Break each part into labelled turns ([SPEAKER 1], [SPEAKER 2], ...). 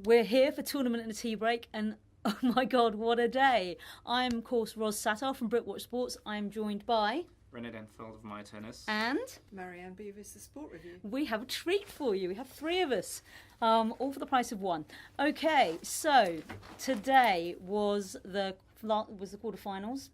[SPEAKER 1] we're here for Tournament and a TeaBreak, and oh my God, what a day. I'm, of course, Ros Satar from Britwatch Sports. I'm joined by...
[SPEAKER 2] René Denfeld of MyTennis.
[SPEAKER 1] And...
[SPEAKER 3] Marianne, Bevis, the Sport Review.
[SPEAKER 1] We have a treat for you. We have three of us, all for the price of one. Okay, so today was the quarterfinals,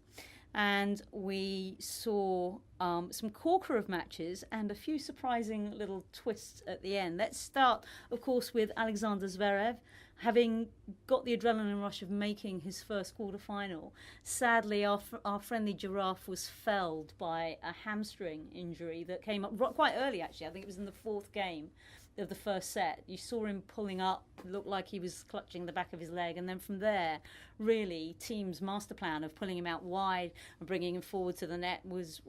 [SPEAKER 1] and we saw some corker of matches and a few surprising little twists at the end. Let's start, of course, with Alexander Zverev, having got the adrenaline rush of making his first quarterfinal. Sadly, our friendly giraffe was felled by a hamstring injury that came up quite early, actually. I think it was in the fourth game of the first set. You saw him pulling up, looked like he was clutching the back of his leg, and then from there, really, team's master plan of pulling him out wide and bringing him forward to the net was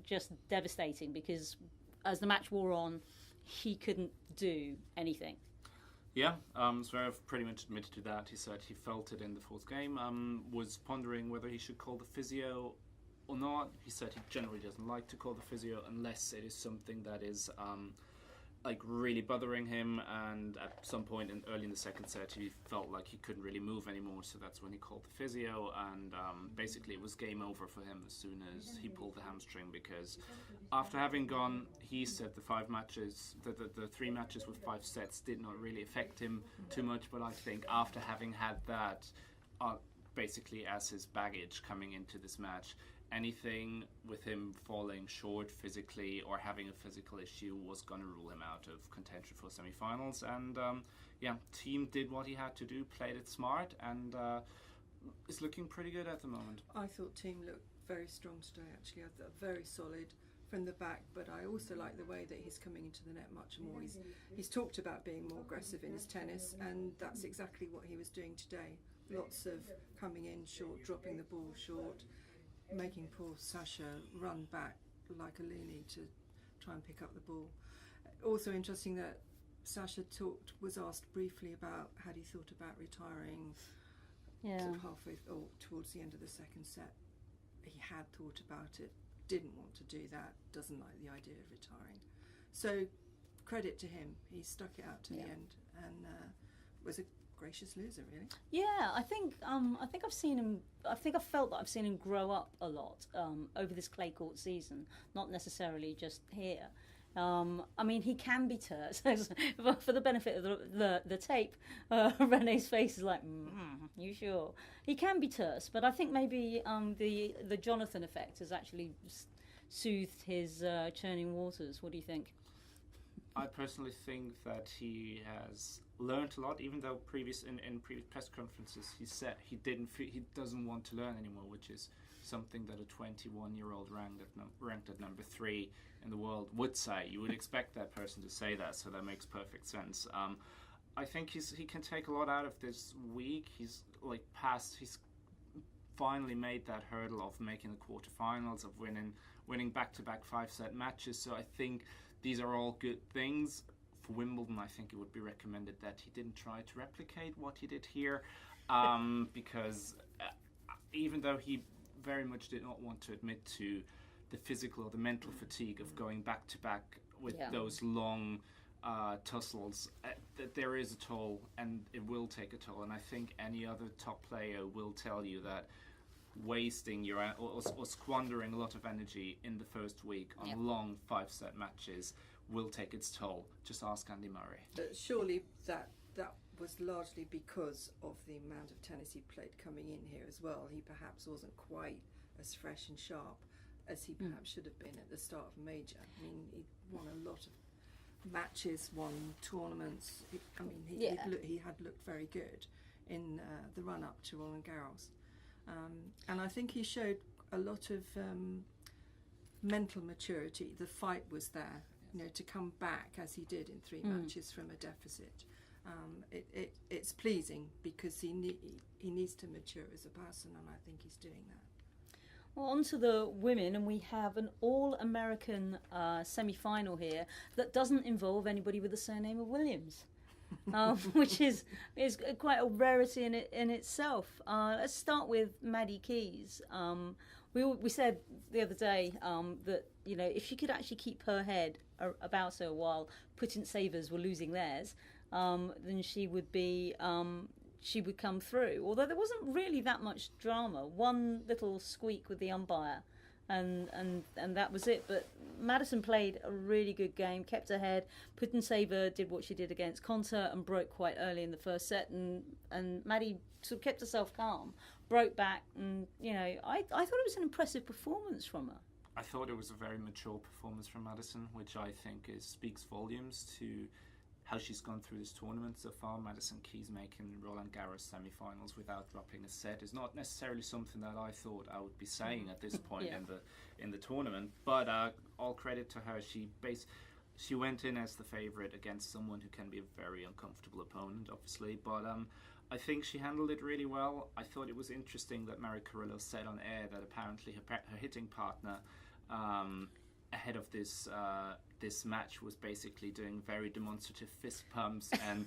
[SPEAKER 1] just devastating, because as the match wore on, he couldn't do anything.
[SPEAKER 2] Yeah, Zverev pretty much admitted to that. He said he felt it in the fourth game, was pondering whether he should call the physio or not. He said he generally doesn't like to call the physio unless it is something that is like really bothering him, and at some point early in the second set he felt like he couldn't really move anymore, so that's when he called the physio, and basically it was game over for him as soon as he pulled the hamstring, because after having gone, he said the three matches with 5 sets did not really affect him too much, but I think after having had that basically as his baggage coming into this match, anything with him falling short physically or having a physical issue was going to rule him out of contention for semi-finals. And team did what he had to do, played it smart, and is looking pretty good at the moment.
[SPEAKER 3] I thought team looked very strong today, actually. I thought very solid from the back, but I also like the way that he's coming into the net much more. He's talked about being more aggressive in his tennis, and that's exactly what he was doing today. Lots of coming in short, dropping the ball short, making poor Sasha run back like a loony to try and pick up the ball. Also interesting that Sasha was asked briefly about had he thought about retiring sort of halfway or towards the end of the second set. He had thought about it, didn't want to do that, doesn't like the idea of retiring. So credit to him, he stuck it out to the end, and was a gracious loser, really.
[SPEAKER 1] Yeah, I think I've seen him. I think I've felt that I've seen him grow up a lot over this clay court season, not necessarily just here. I mean, he can be terse. For the benefit of the tape, René's face is like, you sure? He can be terse, but I think maybe the Jonathan effect has actually soothed his churning waters. What do you think?
[SPEAKER 2] I personally think that he has learned a lot, even though in previous press conferences he said he doesn't want to learn anymore, which is something that a 21-year-old ranked at number 3 in the world would say. You would expect that person to say that, so that makes perfect sense. I think he can take a lot out of this week. He's finally made that hurdle of making the quarterfinals, of winning back-to-back 5-set matches. So I think these are all good things. For Wimbledon, I think it would be recommended that he didn't try to replicate what he did here, because even though he very much did not want to admit to the physical or the mental fatigue of going back-to-back with those long tussles, that there is a toll, and it will take a toll. And I think any other top player will tell you that wasting or squandering a lot of energy in the first week on long 5-set matches will take its toll. Just ask Andy Murray.
[SPEAKER 3] Surely that was largely because of the amount of tennis he played coming in here as well. He perhaps wasn't quite as fresh and sharp as he perhaps should have been at the start of a major. I mean, he won a lot of matches, won tournaments. He had looked very good in the run-up to Roland Garros. And I think he showed a lot of mental maturity. The fight was there, to come back as he did in 3 matches from a deficit. It's pleasing, because he needs to mature as a person, and I think he's doing that.
[SPEAKER 1] Well, on to the women, and we have an all-American semi-final here that doesn't involve anybody with the surname of Williams. Which is quite a rarity in itself. Let's start with Maddie Keys. We said the other day that if she could actually keep her head about her while Putin savers were losing theirs, then she would be. She would come through. Although there wasn't really that much drama. One little squeak with the umpire, and that was it. But Madison played a really good game, kept ahead. Putintseva did what she did against Konta and broke quite early in the first set, and Maddie sort of kept herself calm, broke back, and I thought it was an impressive performance from her.
[SPEAKER 2] I thought it was a very mature performance from Madison, which I think speaks volumes to how she's gone through this tournament so far. Madison Keys making Roland Garros semi-finals without dropping a set is not necessarily something that I thought I would be saying at this point in the tournament. But all credit to her. She went in as the favourite against someone who can be a very uncomfortable opponent, obviously. But I think she handled it really well. I thought it was interesting that Mary Carrillo said on air that apparently her hitting partner ahead of this match was basically doing very demonstrative fist pumps and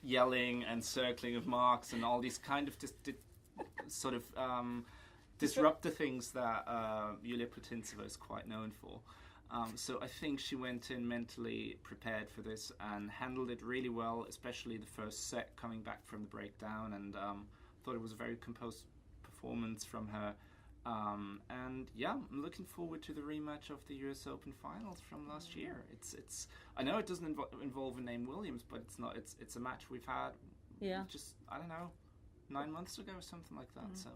[SPEAKER 2] yelling and circling of marks and all these kind of disruptive things that Yulia Putintseva is quite known for. So I think she went in mentally prepared for this and handled it really well, especially the first set coming back from the breakdown, and thought it was a very composed performance from her. And yeah, I'm looking forward to the rematch of the US Open finals from last year. It's I know it doesn't involve a name Williams, but it's a match we've had just, I don't know, 9 months ago or something like that. So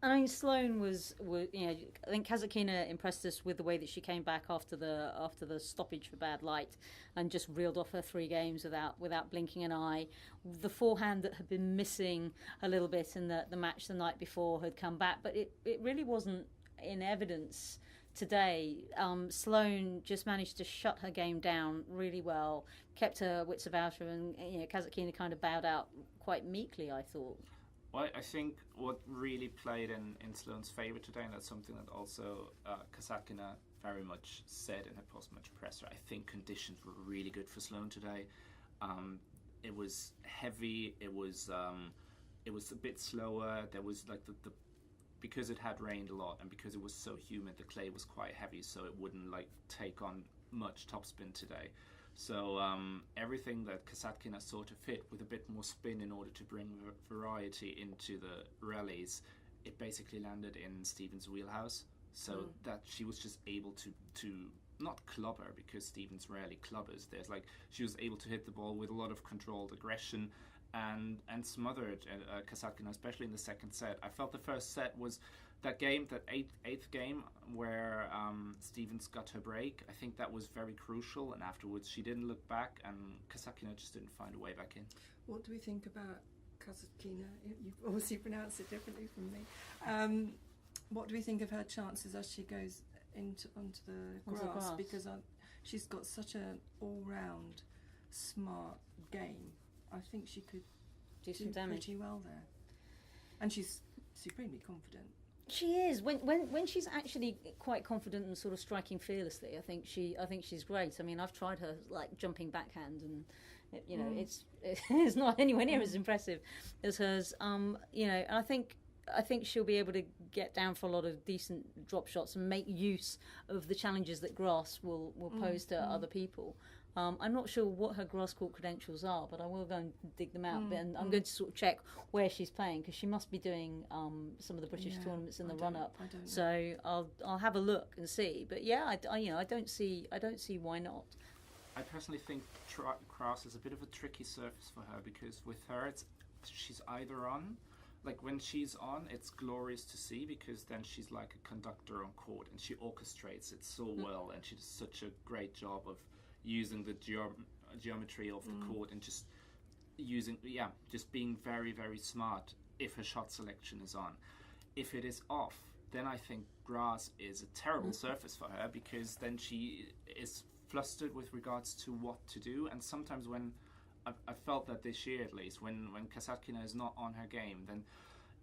[SPEAKER 1] I mean, Sloane was I think Kasatkina impressed us with the way that she came back after the stoppage for bad light and just reeled off her 3 games without blinking an eye. The forehand that had been missing a little bit in the match the night before had come back, but it really wasn't in evidence today. Sloane just managed to shut her game down really well, kept her wits about her, and Kasatkina kind of bowed out quite meekly, I thought.
[SPEAKER 2] Well, I think what really played in Sloane's favour today, and that's something that also Kasatkina very much said in her post-match presser, I think conditions were really good for Sloane today. It was heavy, it was a bit slower, there was like the because it had rained a lot and because it was so humid, the clay was quite heavy, so it wouldn't like take on much topspin today. So everything that Kasatkina sort of fit with a bit more spin in order to bring variety into the rallies, it basically landed in Stevens' wheelhouse. So that she was just able to not clubber, because Stevens rarely clubbers. She was able to hit the ball with a lot of controlled aggression and smothered Kasatkina, especially in the second set. I felt the first set was that eighth game where Stevens got her break. I think that was very crucial, and afterwards she didn't look back, and Kasatkina just didn't find a way back in.
[SPEAKER 3] What do we think about Kasatkina? You've obviously pronounced it differently from me. What do we think of her chances as she goes onto the grass? Because she's got such an all-round smart game. I think she could do pretty well there, and she's supremely confident.
[SPEAKER 1] She is. When she's actually quite confident and sort of striking fearlessly, I think she's great. I mean, I've tried her like jumping backhand, and it's not anywhere near as impressive as hers. And I think she'll be able to get down for a lot of decent drop shots and make use of the challenges that grass will pose to other people. I'm not sure what her grass court credentials are, but I will go and dig them out. And I'm going to sort of check where she's playing, because she must be doing some of the British tournaments in the run-up. So I'll have a look and see. But yeah, I don't see why not.
[SPEAKER 2] I personally think grass is a bit of a tricky surface for her, because with her she's either on. Like when she's on, it's glorious to see, because then she's like a conductor on court and she orchestrates it so well, and she does such a great job of using the geometry of the court and just being very, very smart if her shot selection is on. If it is off, then I think grass is a terrible surface for her, because then she is flustered with regards to what to do. And sometimes when I felt that this year, at least, when Kasatkina is not on her game, then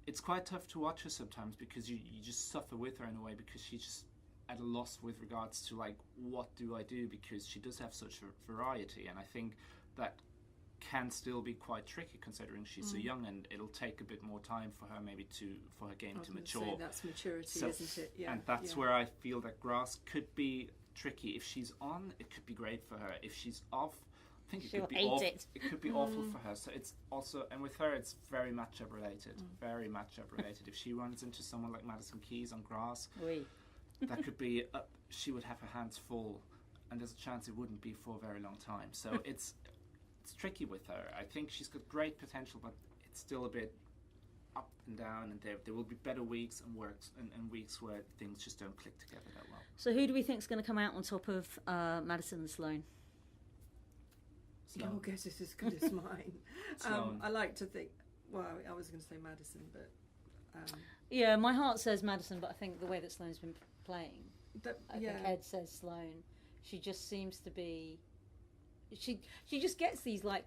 [SPEAKER 2] it's quite tough to watch her sometimes, because you just suffer with her in a way, because she's just at a loss with regards to like, what do I do, because she does have such a variety, and I think that can still be quite tricky considering she's so young, and it'll take a bit more time for her maybe for her game to mature.
[SPEAKER 3] That's maturity, isn't it? Yeah.
[SPEAKER 2] And that's where I feel that grass could be tricky. If she's on, it could be great for her. If she's off, I think it
[SPEAKER 1] She'll
[SPEAKER 2] could be
[SPEAKER 1] hate
[SPEAKER 2] awful.
[SPEAKER 1] it.
[SPEAKER 2] It could be awful for her. So it's also, and with her, it's very matchup related. Very matchup related. If she runs into someone like Madison Keys on grass,
[SPEAKER 1] Oui.
[SPEAKER 2] that could be. She would have her hands full, and there's a chance it wouldn't be for a very long time. So it's tricky with her. I think she's got great potential, but it's still a bit up and down, and there will be better weeks and weeks where things just don't click together that well.
[SPEAKER 1] So who do we think is going to come out on top of Madison and Sloane?
[SPEAKER 3] Your guess is as good as mine.
[SPEAKER 2] Sloane.
[SPEAKER 3] I like to think. Well, I was going to say Madison, but
[SPEAKER 1] Yeah, my heart says Madison, but I think the way that Sloane's been playing, I
[SPEAKER 3] yeah.
[SPEAKER 1] think Head says Sloane. She just seems to be. She just gets these like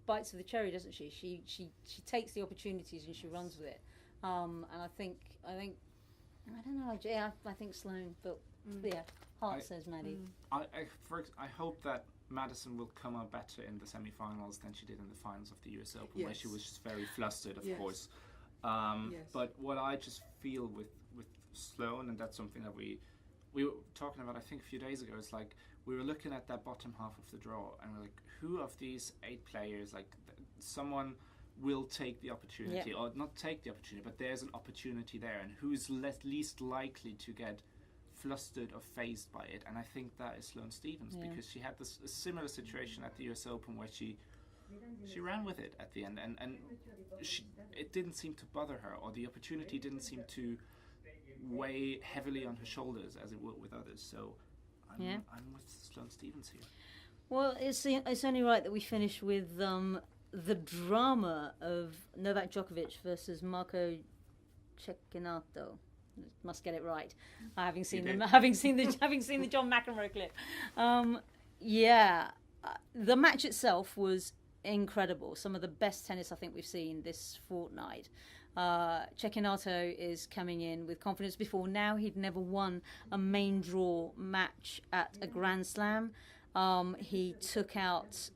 [SPEAKER 1] bites of the cherry, doesn't she? She takes the opportunities and she runs with it. And I think I don't know. Yeah, I think Sloane, but yeah, heart says Maddie.
[SPEAKER 2] I hope that Madison will come out better in the semi-finals than she did in the finals of the US Open, where she was just very flustered, of course. But what I just feel with Sloane, and that's something that we were talking about, I think, a few days ago, is like we were looking at that bottom half of the draw, and we're like, who of these 8 players, like someone will take the opportunity, or not take the opportunity, but there's an opportunity there, and who's least likely to get flustered or phased by it? And I think that is Sloane Stephens, because she had a similar situation at the US Open where she ran with it at the end, and it didn't seem to bother her, or the opportunity didn't seem to weigh heavily on her shoulders as it would with others. So I'm with Sloane Stephens here.
[SPEAKER 1] Well, it's only right that we finish with the drama of Novak Djokovic versus Marco Cecchinato. Must get it right. Having seen the John McEnroe clip. The match itself was incredible. Some of the best tennis I think we've seen this fortnight. Cecchinato is coming in with confidence. Before now, he'd never won a main draw match at a Grand Slam. He took out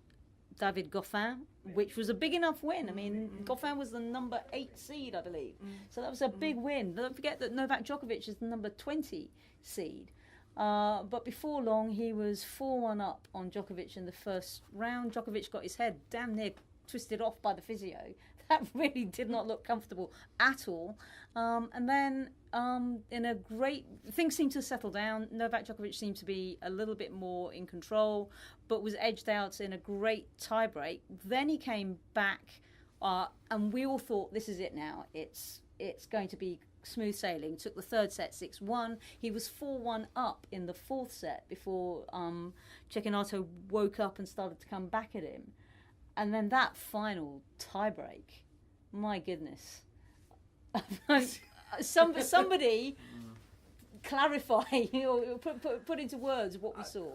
[SPEAKER 1] David Goffin, which was a big enough win. I mean, Goffin was the number 8 seed, I believe. So that was a big win. Don't forget that Novak Djokovic is the number 20 seed. But before long, he was 4-1 up on Djokovic in the first round. Djokovic got his head damn near twisted off by the physio. That really did not look comfortable at all. And then things seemed to settle down. Novak Djokovic seemed to be a little bit more in control, but was edged out in a great tiebreak. Then he came back, and we all thought, this is it now. It's going to be smooth sailing. Took the third set 6-1. He was 4-1 up in the fourth set before Cecchinato woke up and started to come back at him. And then that final tiebreak, my goodness. Somebody clarify, or put into words what we saw.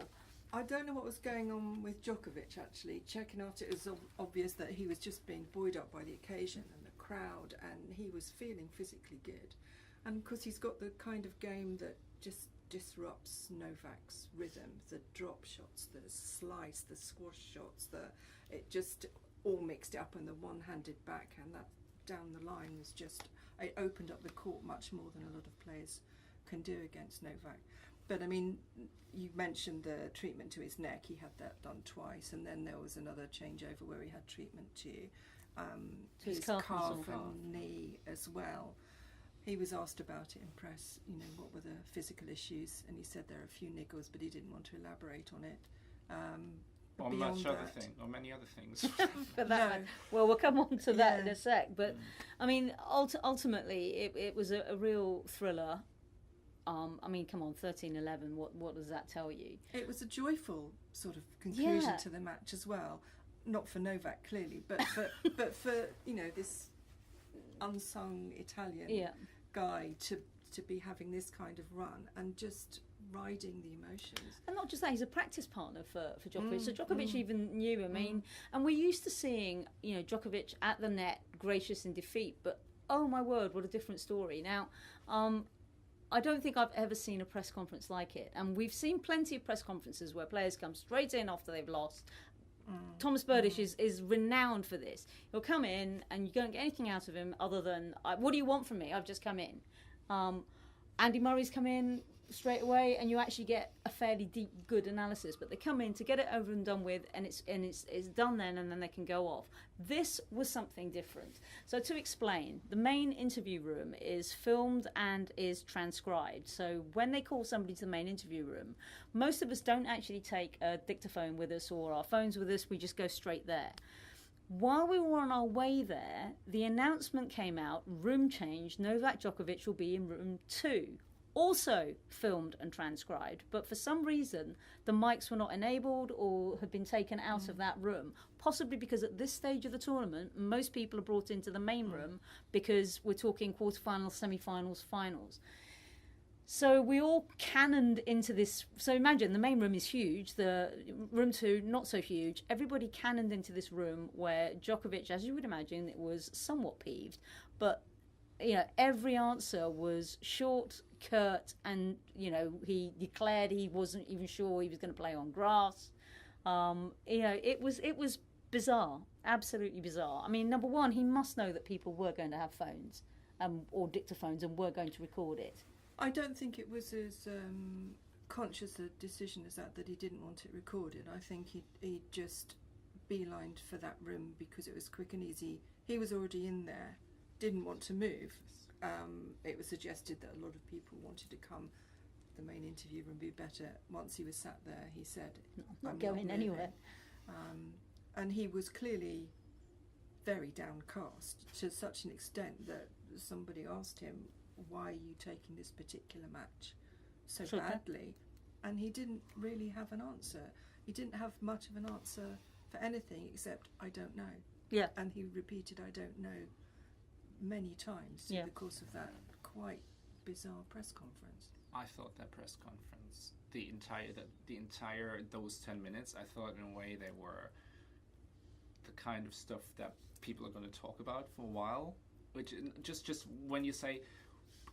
[SPEAKER 3] I don't know what was going on with Djokovic, actually. Cecchinato, it was obvious that he was just being buoyed up by the occasion and the crowd, and he was feeling physically good. And because he's got the kind of game that just disrupts Novak's rhythm, the drop shots, the slice, the squash shots, it just all mixed up, and the one-handed backhand that down the line was just, it opened up the court much more than a lot of players can do against Novak. But I mean, you mentioned the treatment to his neck. He had that done twice, and then there was another changeover where he had treatment to his calf and knee as well. He was asked about it in press, what were the physical issues, and he said there are a few niggles, but he didn't want to elaborate on it.
[SPEAKER 2] Or many other things.
[SPEAKER 1] Well, we'll come on to that in a sec. But I mean, ultimately, it was a real thriller. I mean, come on, 13-11. What does that tell you? It
[SPEAKER 3] was a joyful sort of conclusion to the match as well. Not for Novak, clearly, but for this unsung Italian guy to be having this kind of run and just riding the emotions.
[SPEAKER 1] And not just that, he's a practice partner for Djokovic. So Djokovic even knew, and we're used to seeing, Djokovic at the net, gracious in defeat, but oh my word, what a different story. Now, I don't think I've ever seen a press conference like it. And we've seen plenty of press conferences where players come straight in after they've lost. Thomas Berdych is renowned for this. He'll come in and you don't get anything out of him other than, what do you want from me? I've just come in. Andy Murray's come in, straight away, and you actually get a fairly deep, good analysis. But they come in to get it over and done with, and it's done then, and then they can go off. This was something different. So to explain, the main interview room is filmed and is transcribed. So when they call somebody to the main interview room, most of us don't actually take a dictaphone with us or our phones with us. We just go straight there. While we were on our way there, the announcement came out, room change, Novak Djokovic will be in room 2. Also filmed and transcribed, but for some reason the mics were not enabled or had been taken out of that room, possibly because at this stage of the tournament most people are brought into the main room because we're talking quarterfinals, semi-finals, finals. So we all cannoned into this. So imagine the main room is huge, the room 2 not so huge. Everybody cannoned into this room where Djokovic, as you would imagine, was somewhat peeved, but every answer was short, curt, and he declared he wasn't even sure he was going to play on grass. It was bizarre, absolutely bizarre. I mean, number one, he must know that people were going to have phones or dictaphones and were going to record it.
[SPEAKER 3] I don't think it was as conscious a decision as that he didn't want it recorded. I think he just beelined for that room because it was quick and easy. He was already in there, didn't want to move. It was suggested that a lot of people wanted to come. The main interview room be better. Once he was sat there, he said,
[SPEAKER 1] "I'm not going anywhere."
[SPEAKER 3] And he was clearly very downcast to such an extent that somebody asked him, "Why are you taking this particular match so badly?" And he didn't really have an answer. He didn't have much of an answer for anything except "I don't know."
[SPEAKER 1] Yeah.
[SPEAKER 3] And he repeated "I don't know" many times through the course of that quite bizarre press conference.
[SPEAKER 2] I thought that press conference, the entire those 10 minutes, I thought in a way they were the kind of stuff that people are going to talk about for a while. Which just when you say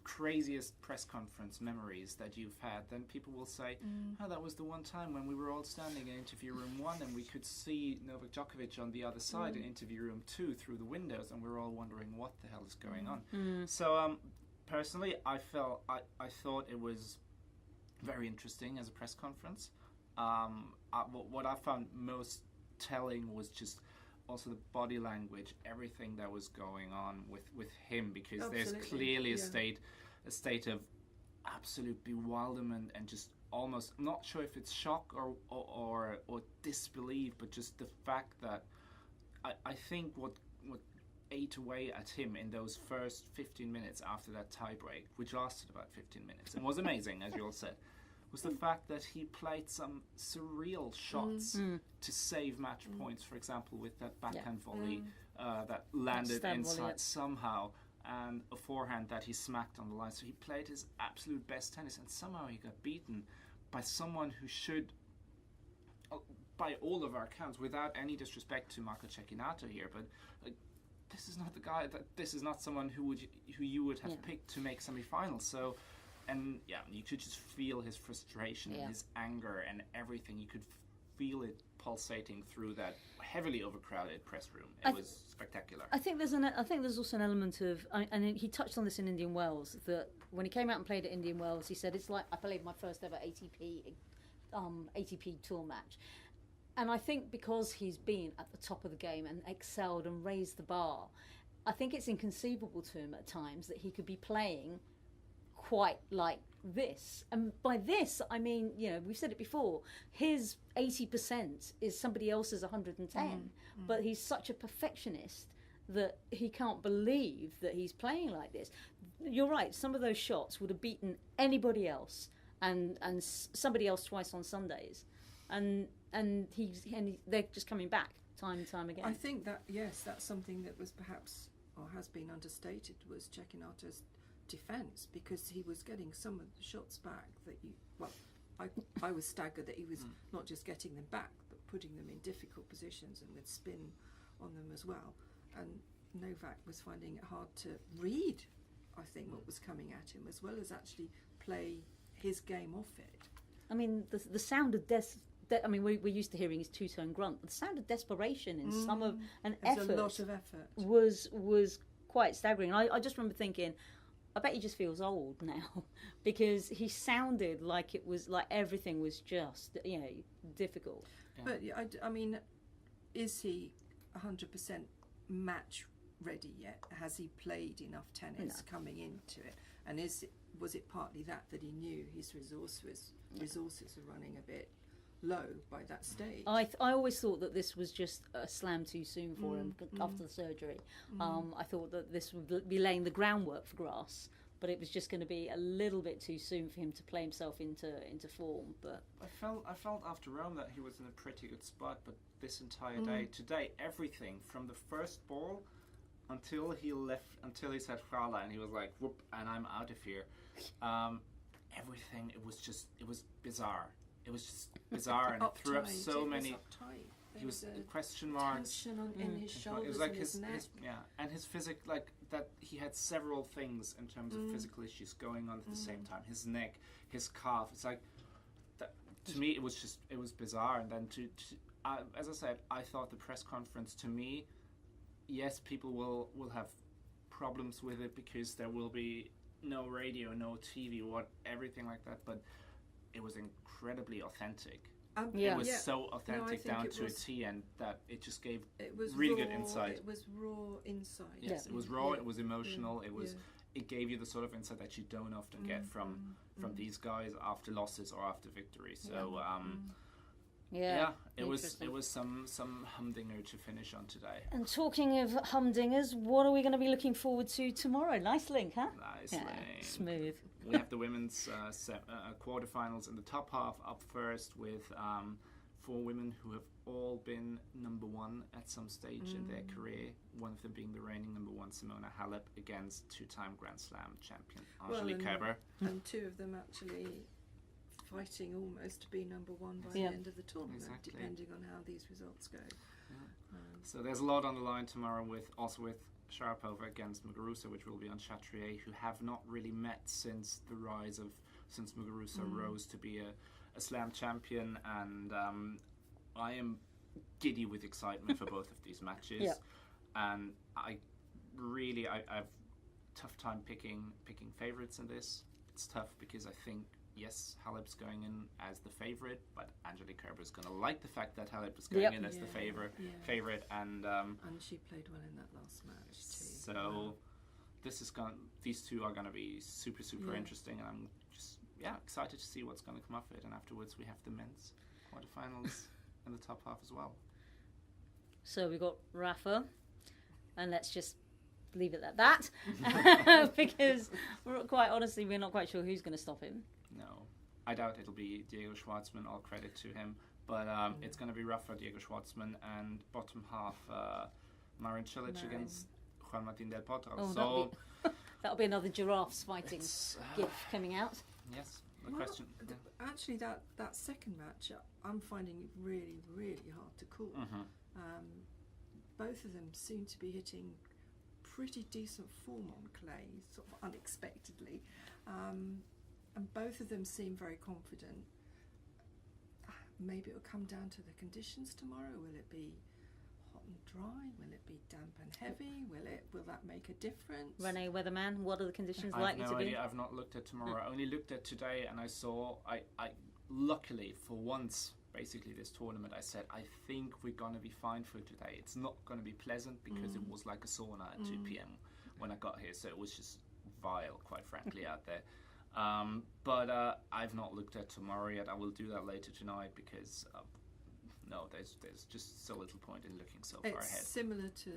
[SPEAKER 2] craziest press conference memories that you've had, then people will say, "Oh, that was the one time when we were all standing in interview room 1 and we could see Novak Djokovic on the other side in interview room 2 through the windows, and we were all wondering what the hell is going on." So personally, I thought it was very interesting as a press conference. What I found most telling was just also the body language, everything that was going on with him, because there's clearly a state of absolute bewilderment and just almost, I'm not sure if it's shock or disbelief, but just the fact that I think what ate away at him in those first 15 minutes after that tie break, which lasted about 15 minutes and was amazing, as you all said, was the fact that he played some surreal shots to save match points, for example, with that backhand volley that landed inside somehow, and a forehand that he smacked on the line. So he played his absolute best tennis, and somehow he got beaten by someone who should, by all of our accounts, without any disrespect to Marco Cecchinato here, but this is not the guy, this is not someone who you would have picked to make semi-finals. So, and you could just feel his frustration and his anger and everything. You could feel it pulsating through that heavily overcrowded press room. It was spectacular.
[SPEAKER 1] I think there's also an element of, and he touched on this in Indian Wells, that when he came out and played at Indian Wells, he said, "It's like I played my first ever ATP tour match." And I think because he's been at the top of the game and excelled and raised the bar, I think it's inconceivable to him at times that he could be playing quite like this. And by this, I mean, we've said it before, his 80% is somebody else's 110. But he's such a perfectionist that he can't believe that he's playing like this. You're right, some of those shots would have beaten anybody else and somebody else twice on Sundays. And they're just coming back time and time again.
[SPEAKER 3] I think that, that's something that was perhaps, or has been understated, was Cecchinato's defence, because he was getting some of the shots back that I was staggered that he was not just getting them back, but putting them in difficult positions and with spin on them as well. And Novak was finding it hard to read, I think, what was coming at him, as well as actually play his game off it.
[SPEAKER 1] I mean, the sound of we're used to hearing his two-tone grunt, but the sound of desperation in some of an effort,
[SPEAKER 3] a lot of effort,
[SPEAKER 1] was quite staggering. I just remember thinking, I bet he just feels old now because he sounded like it was like everything was just, difficult.
[SPEAKER 2] Yeah.
[SPEAKER 3] But I mean, is he 100% match ready yet? Has he played enough tennis coming into it? And was it partly that he knew his resources were running a bit low by that stage?
[SPEAKER 1] I always thought that this was just a slam too soon for him after the surgery. I thought that this would be laying the groundwork for grass, but it was just going to be a little bit too soon for him to play himself into form. But
[SPEAKER 2] I felt after Rome that he was in a pretty good spot, but this entire day, today, everything from the first ball until he said Fala and he was like, whoop, and I'm out of here. Everything, it was bizarre. It was just bizarre, and it threw up so many. He was question marks.
[SPEAKER 3] Tension in his shoulders,
[SPEAKER 2] it was like
[SPEAKER 3] and his neck.
[SPEAKER 2] And his like that. He had several things in terms of physical issues going on at the same time. His neck, his calf. It's like that, to me, it was bizarre. And then as I said, I thought the press conference, to me, yes, people will have problems with it because there will be no radio, no TV, everything like that. But it was incredibly authentic. It was so authentic down to a T, and that it just gave really good insight.
[SPEAKER 3] It was raw insight.
[SPEAKER 2] Yes, it was raw. It was emotional. It gave you the sort of insight that you don't often get from these guys after losses or after victory. So it was some humdinger to finish on today.
[SPEAKER 1] And talking of humdingers, what are we going to be looking forward to tomorrow? Nice link, huh?
[SPEAKER 2] Nice link.
[SPEAKER 1] Smooth.
[SPEAKER 2] We have the women's quarterfinals in the top half up first with 4 women who have all been number 1 at some stage in their career. One of them being the reigning number 1, Simona Halep, against 2-time Grand Slam champion Angelique Kerber.
[SPEAKER 3] And 2 of them actually fighting almost to be number 1 by the end of the tournament, depending on how these results go.
[SPEAKER 2] Yeah. So there's a lot on the line tomorrow with Sharapova against Muguruza, which will be on Chatrier, who have not really met since Muguruza rose to be a slam champion, and I am giddy with excitement for both of these matches, and I've tough time picking favourites in this. It's tough because I think, yes, Halep's going in as the favourite, but Angelique Kerber is going to like the fact that Halep is going in as the favourite, and
[SPEAKER 3] she played well in that last match too.
[SPEAKER 2] So these 2 are going to be super interesting, and I'm just excited to see what's going to come of it. And afterwards, we have the men's quarterfinals in the top half as well.
[SPEAKER 1] So we got Rafa, and let's just leave it at that because quite honestly, we're not quite sure who's going to stop him.
[SPEAKER 2] No, I doubt it'll be Diego Schwartzman. All credit to him, but it's going to be Rafa, Diego Schwartzman, and bottom half Marianne Cilic against Juan Martín del Potro.
[SPEAKER 1] Oh, that'll be another giraffes fighting gif coming out.
[SPEAKER 2] Yes, question.
[SPEAKER 3] Actually, that second match, I'm finding it really, really hard to call. Both of them seem to be hitting pretty decent form on clay, sort of unexpectedly, and both of them seem very confident. Maybe it'll come down to the conditions tomorrow. Will it be hot and dry? Will it be damp and heavy? Will that make a difference?
[SPEAKER 1] René, weatherman, what are the conditions
[SPEAKER 2] I
[SPEAKER 1] likely
[SPEAKER 2] have no
[SPEAKER 1] to be?
[SPEAKER 2] idea. I've not looked at tomorrow. I only looked at today, and I saw. I luckily for once, basically this tournament, I said I think we're gonna be fine for today. It's not gonna be pleasant because it was like a sauna at 2 p.m. when I got here, so it was just vile, quite frankly, out there. But I've not looked at tomorrow yet. I will do that later tonight because there's just so little point in looking so far ahead.
[SPEAKER 3] It's similar to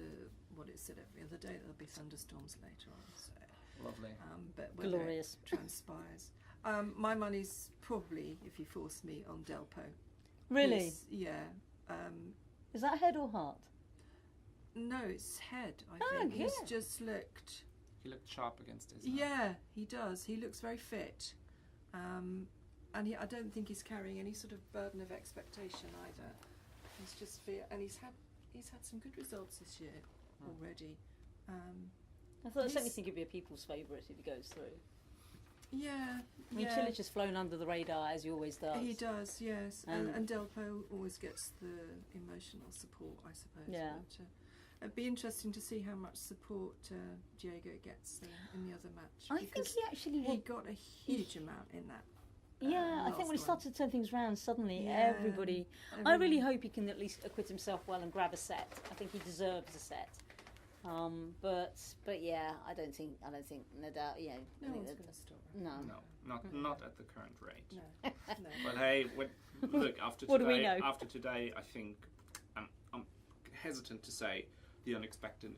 [SPEAKER 3] what it said every other day. There'll be thunderstorms later on. So.
[SPEAKER 2] Lovely.
[SPEAKER 3] But whether
[SPEAKER 1] glorious.
[SPEAKER 3] It transpires. My money's probably, if you force me, on Delpo.
[SPEAKER 1] Really?
[SPEAKER 3] Is
[SPEAKER 1] that head or heart?
[SPEAKER 3] No, it's head, I think. He's just looked...
[SPEAKER 2] He looked sharp against his...
[SPEAKER 3] Yeah, he does. He looks very fit. And I don't think he's carrying any sort of burden of expectation either. He's just fit, and he's had some good results this year already.
[SPEAKER 1] I certainly think he'd be a people's favourite if he goes through.
[SPEAKER 3] Yeah.
[SPEAKER 1] I mean, Cilic has flown under the radar, as he always does.
[SPEAKER 3] He does, yes. And Delpo always gets the emotional support, I suppose.
[SPEAKER 1] Yeah.
[SPEAKER 3] It'd be interesting to see how much support Diego gets in the other match.
[SPEAKER 1] I think he actually
[SPEAKER 3] he got a huge amount in that.
[SPEAKER 1] Yeah, I think when he
[SPEAKER 3] last
[SPEAKER 1] started to turn things around, suddenly
[SPEAKER 3] Yeah,
[SPEAKER 1] everybody. I really hope he can at least acquit himself well and grab a set. I think he deserves a set. But yeah, I don't think Nadal. Yeah,
[SPEAKER 3] No one's going to stop her.
[SPEAKER 2] No, not at the current rate.
[SPEAKER 3] No. No.
[SPEAKER 2] But hey, look, after
[SPEAKER 1] What
[SPEAKER 2] today,
[SPEAKER 1] do we know?
[SPEAKER 2] after today, I think I'm hesitant to say the unexpected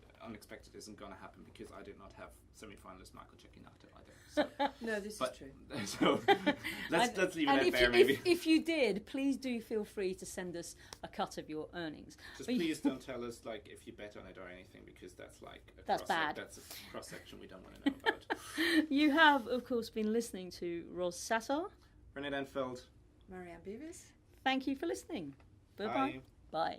[SPEAKER 2] isn't going to happen because I did not have semi-finalist Michael Cecchinato either. So,
[SPEAKER 3] No, this is true.
[SPEAKER 2] So let's leave
[SPEAKER 1] And
[SPEAKER 2] it
[SPEAKER 1] if
[SPEAKER 2] there,
[SPEAKER 1] you,
[SPEAKER 2] maybe.
[SPEAKER 1] if you did, please do feel free to send us a cut of your earnings.
[SPEAKER 2] Just
[SPEAKER 1] But
[SPEAKER 2] please don't tell us like if you bet on it or anything because that's like
[SPEAKER 1] That's bad.
[SPEAKER 2] That's a cross section we don't want to know about.
[SPEAKER 1] You have, of course, been listening to Ros Satar.
[SPEAKER 2] René Denfeld.
[SPEAKER 3] Marianne Bevis.
[SPEAKER 1] Thank you for listening. Bye-bye.
[SPEAKER 2] Bye.
[SPEAKER 1] Bye.